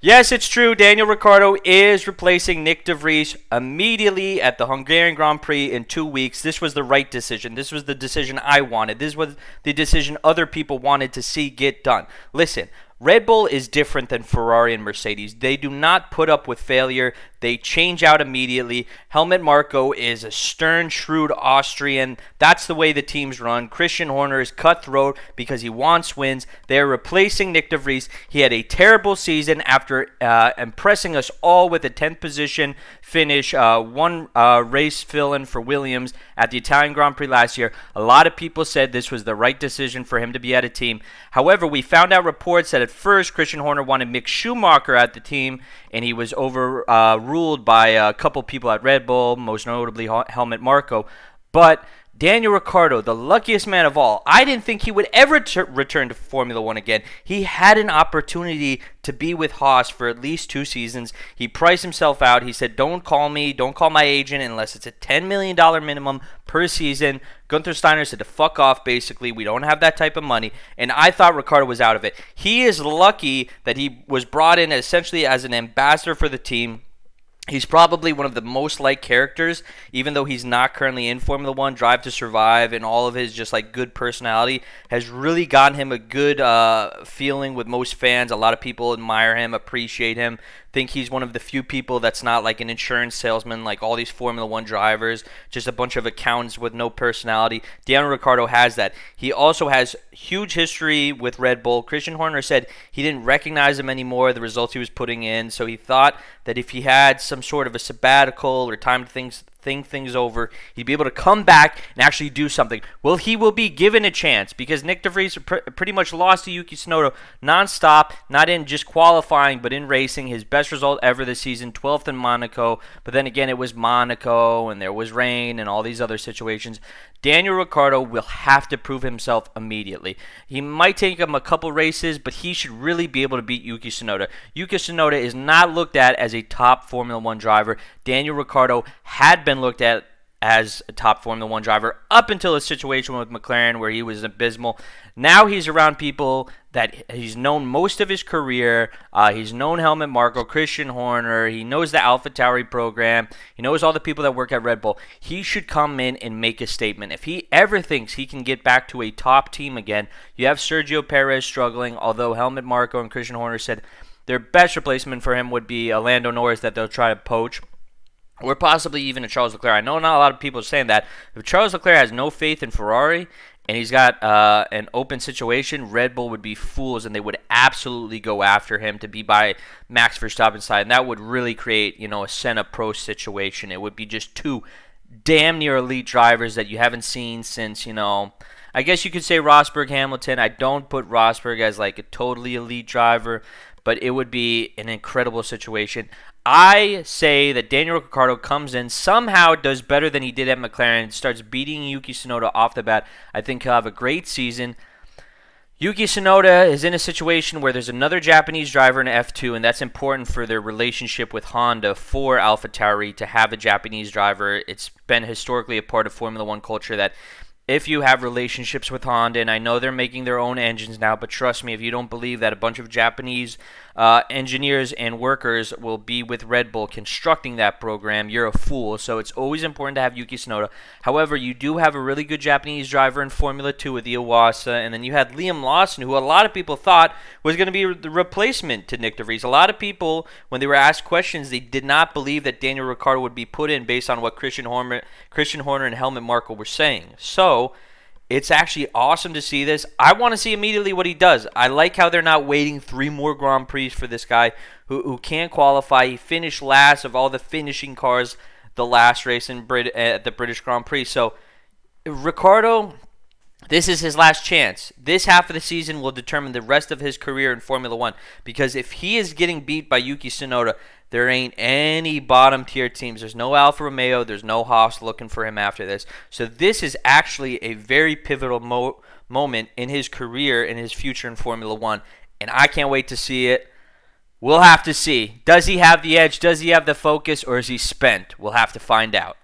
Yes, it's true. Daniel Ricciardo is replacing Nick de Vries immediately at the Hungarian Grand Prix in 2 weeks. This was the right decision. This was the decision I wanted. This was the decision other people wanted to see get done. Listen, Red Bull is different than Ferrari and Mercedes. They do not put up with failure. They change out immediately. Helmut Marko is a stern, shrewd Austrian. That's the way the teams run. Christian Horner is cutthroat because he wants wins. They are replacing Nick de Vries. He had a terrible season after impressing us all with a 10th position finish, one race fill-in for Williams at the Italian Grand Prix last year. A lot of people said this was the right decision for him to be at a team. However, we found out reports that at first Christian Horner wanted Mick Schumacher at the team, and he was overruled by a couple people at Red Bull, most notably Helmut Marko. But Daniel Ricciardo, the luckiest man of all, I didn't think he would ever return to Formula One again. He had an opportunity to be with Haas for at least 2 seasons. He priced himself out. He said, don't call me, don't call my agent unless it's a $10 million minimum per season. Gunther Steiner said to fuck off, basically. We don't have that type of money. And I thought Ricciardo was out of it. He is lucky that he was brought in essentially as an ambassador for the team. He's probably one of the most liked characters, even though he's not currently in Formula One. Drive to Survive and all of his just like good personality has really gotten him a good feeling with most fans. A lot of people admire him, appreciate him, think he's one of the few people that's not like an insurance salesman like all these Formula One drivers, just a bunch of accountants with no personality. Daniel Ricciardo has that. He also has huge history with Red Bull. Christian Horner said he didn't recognize him anymore, the results he was putting in, so he thought that if he had some sort of a sabbatical or time to think things over, he'd be able to come back and actually do something. Well, he will be given a chance because Nick de Vries pretty much lost to Yuki Tsunoda nonstop, not in just qualifying, but in racing. His best result ever this season, 12th in Monaco. But then again, it was Monaco, and there was rain and all these other situations. Daniel Ricciardo will have to prove himself immediately. He might take him a couple races, but he should really be able to beat Yuki Tsunoda. Yuki Tsunoda is not looked at as a top Formula One driver. Daniel Ricciardo had been looked at as a top Formula One driver up until a situation with McLaren where he was abysmal. Now he's around people that he's known most of his career. He's known Helmut Marko, Christian Horner. He knows the AlphaTauri program. He knows all the people that work at Red Bull. He should come in and make a statement. If he ever thinks he can get back to a top team again, you have Sergio Perez struggling, although Helmut Marko and Christian Horner said their best replacement for him would be Lando Norris that they'll try to poach. Or possibly even a Charles Leclerc. I know not a lot of people are saying that. If Charles Leclerc has no faith in Ferrari and he's got an open situation, Red Bull would be fools and they would absolutely go after him to be by Max Verstappen's side. And that would really create, a Senna Prost situation. It would be just 2 damn near elite drivers that you haven't seen since, I guess you could say Rosberg, Hamilton. I don't put Rosberg as like a totally elite driver, but it would be an incredible situation. I say that Daniel Ricciardo comes in, somehow does better than he did at McLaren, starts beating Yuki Tsunoda off the bat. I think he'll have a great season. Yuki Tsunoda is in a situation where there's another Japanese driver in F2, and that's important for their relationship with Honda for AlphaTauri to have a Japanese driver. It's been historically a part of Formula One culture that if you have relationships with Honda, and I know they're making their own engines now, but trust me, if you don't believe that a bunch of Japanese engineers and workers will be with Red Bull constructing that program, you're a fool. So it's always important to have Yuki Tsunoda. However, you do have a really good Japanese driver in Formula 2 with the Iwasa, and then you had Liam Lawson, who a lot of people thought was going to be the replacement to Nick de Vries. A lot of people, when they were asked questions, they did not believe that Daniel Ricciardo would be put in based on what Christian Horner and Helmut Marko were saying. So it's actually awesome to see this. I want to see immediately what he does. I like how they're not waiting 3 more Grand Prix for this guy who can't qualify. He finished last of all the finishing cars the last race at the British Grand Prix. So Ricciardo, this is his last chance. This half of the season will determine the rest of his career in Formula One, because if he is getting beat by Yuki Tsunoda, there ain't any bottom-tier teams. There's no Alfa Romeo. There's no Haas looking for him after this. So this is actually a very pivotal moment in his career and his future in Formula One, and I can't wait to see it. We'll have to see. Does he have the edge? Does he have the focus? Or is he spent? We'll have to find out.